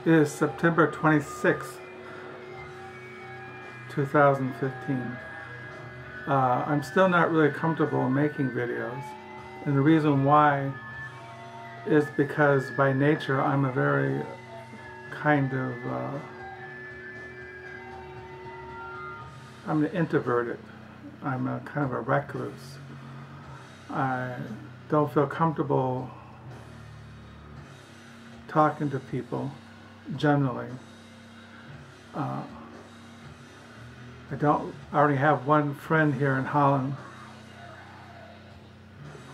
It is September 26th, 2015. I'm still not really comfortable making videos, and the reason why is because by nature I'm a very kind of I'm introverted. I'm a kind of a recluse. I don't feel comfortable talking to people generally. I already have one friend here in Holland,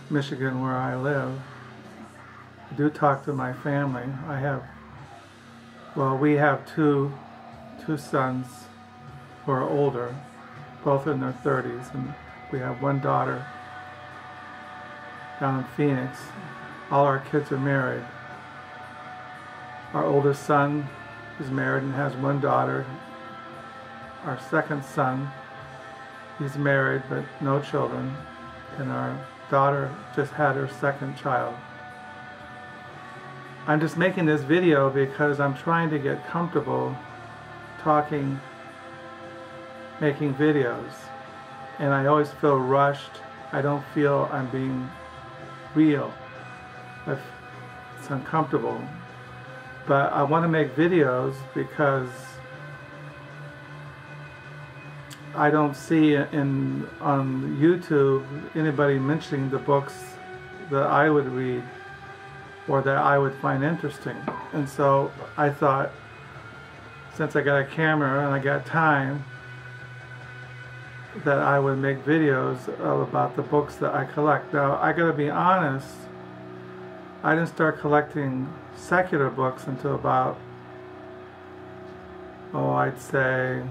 Michigan, where I live. I do talk to my family. We have two sons who are older, both in their 30s, and we have one daughter down in Phoenix. All our kids are married. Our oldest son is married and has one daughter. Our second son, he's married but no children, and our daughter just had her second child. I'm just making this video because I'm trying to get comfortable talking, making videos, and I always feel rushed. I don't feel I'm being real. It's uncomfortable. But I want to make videos because I don't see on YouTube anybody mentioning the books that I would read or that I would find interesting. And so I thought, since I got a camera and I got time, that I would make videos about the books that I collect. Now, I gotta be honest, I didn't start collecting secular books until about, I'd say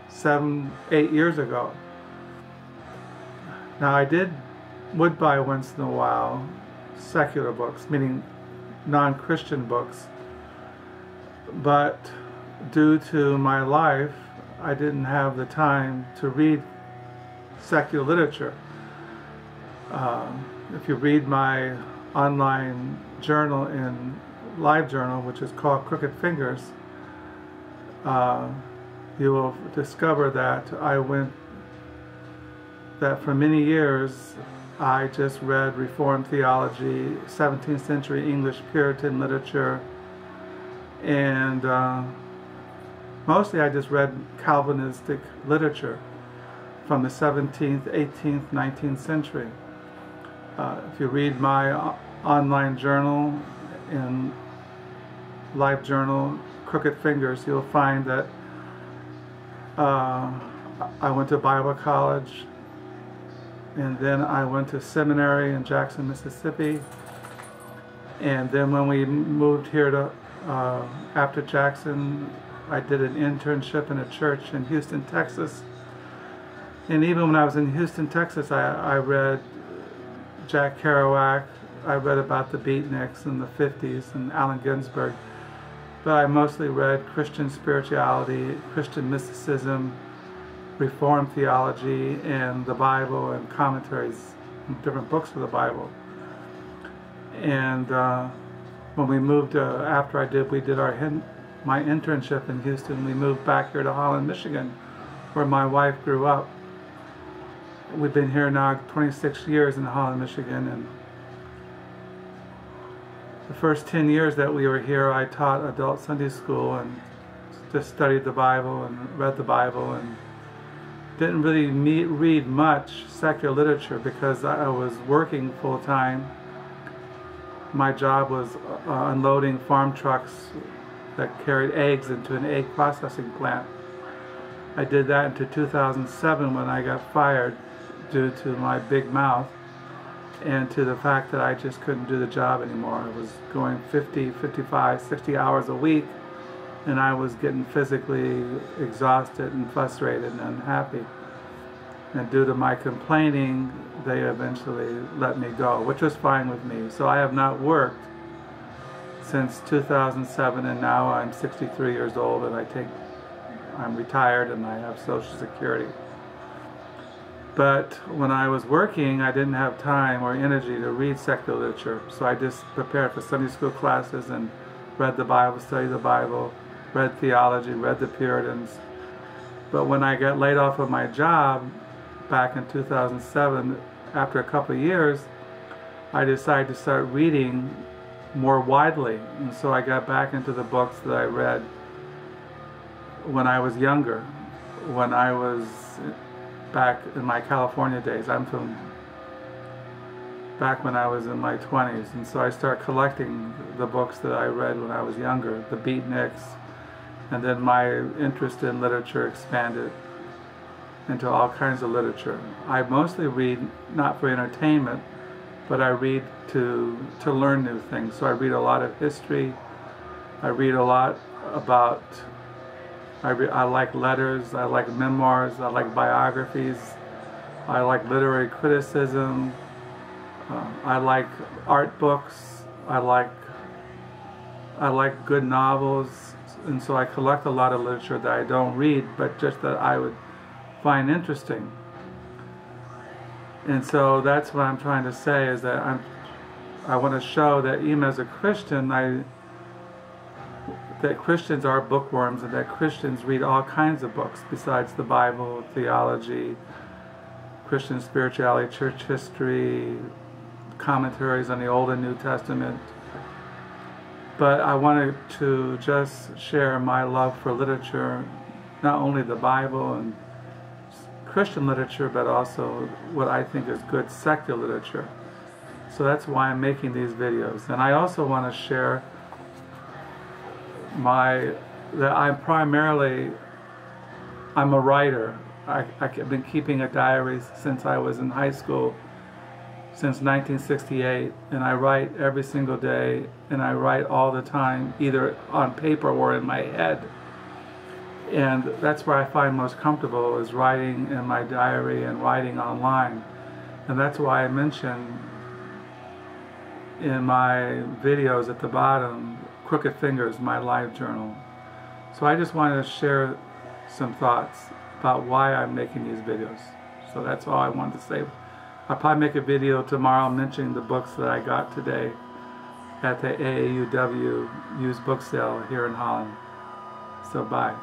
7-8 years ago. Now, I would buy once in a while secular books, meaning non-Christian books, but due to my life, I didn't have the time to read secular literature. If you read my online journal in LiveJournal, which is called Crooked Fingers, you will discover that for many years I just read Reformed theology, 17th century English Puritan literature, and mostly I just read Calvinistic literature from the 17th, 18th, 19th century. If you read my online journal in LiveJournal Crooked Fingers, you'll find that I went to Bible college, and then I went to seminary in Jackson, Mississippi, and then when we moved here to after Jackson, I did an internship in a church in Houston, Texas. And even when I was in Houston, Texas, I read Jack Kerouac. I read about the Beatniks in the 50s and Allen Ginsberg. But I mostly read Christian spirituality, Christian mysticism, Reformed theology, and the Bible, and commentaries, and different books of the Bible. And when we moved, after we did my internship in Houston, we moved back here to Holland, Michigan, where my wife grew up. We've been here now 26 years in Holland, Michigan, and the first 10 years that we were here, I taught adult Sunday school and just studied the Bible and read the Bible, and didn't really read much secular literature because I was working full-time. My job was unloading farm trucks that carried eggs into an egg processing plant. I did that until 2007 when I got fired due to my big mouth and to the fact that I just couldn't do the job anymore. I was going 50, 55, 60 hours a week, and I was getting physically exhausted and frustrated and unhappy. And due to my complaining, they eventually let me go, which was fine with me. So I have not worked since 2007, and now I'm 63 years old, and I'm retired and I have Social Security. But when I was working, I didn't have time or energy to read secular literature, so I just prepared for Sunday school classes and read the Bible, studied the Bible, read theology, read the Puritans. But when I got laid off of my job back in 2007, after a couple of years, I decided to start reading more widely. And so I got back into the books that I read when I was younger, when I was back in my California days. I'm from back when I was in my 20s, and so I started collecting the books that I read when I was younger, the beatniks, and then my interest in literature expanded into all kinds of literature. I mostly read not for entertainment, but I read to learn new things. So I read a lot of history. I read a lot about, I like letters, I like memoirs, I like biographies, I like literary criticism, I like art books, I like good novels, and so I collect a lot of literature that I don't read, but just that I would find interesting. And so that's what I'm trying to say, is that I want to show that even as a Christian, that Christians are bookworms, and that Christians read all kinds of books besides the Bible, theology, Christian spirituality, church history, commentaries on the Old and New Testament. But I wanted to just share my love for literature, not only the Bible and Christian literature, but also what I think is good secular literature. So that's why I'm making these videos. And I also want to share that I'm a writer. I've been keeping a diary since I was in high school, since 1968, and I write every single day, and I write all the time, either on paper or in my head. And that's where I find most comfortable, is writing in my diary and writing online. And that's why I mention in my videos at the bottom, Crooked Fingers, my live journal. So I just wanted to share some thoughts about why I'm making these videos. So that's all I wanted to say. I'll probably make a video tomorrow mentioning the books that I got today at the AAUW used book sale here in Holland. So bye.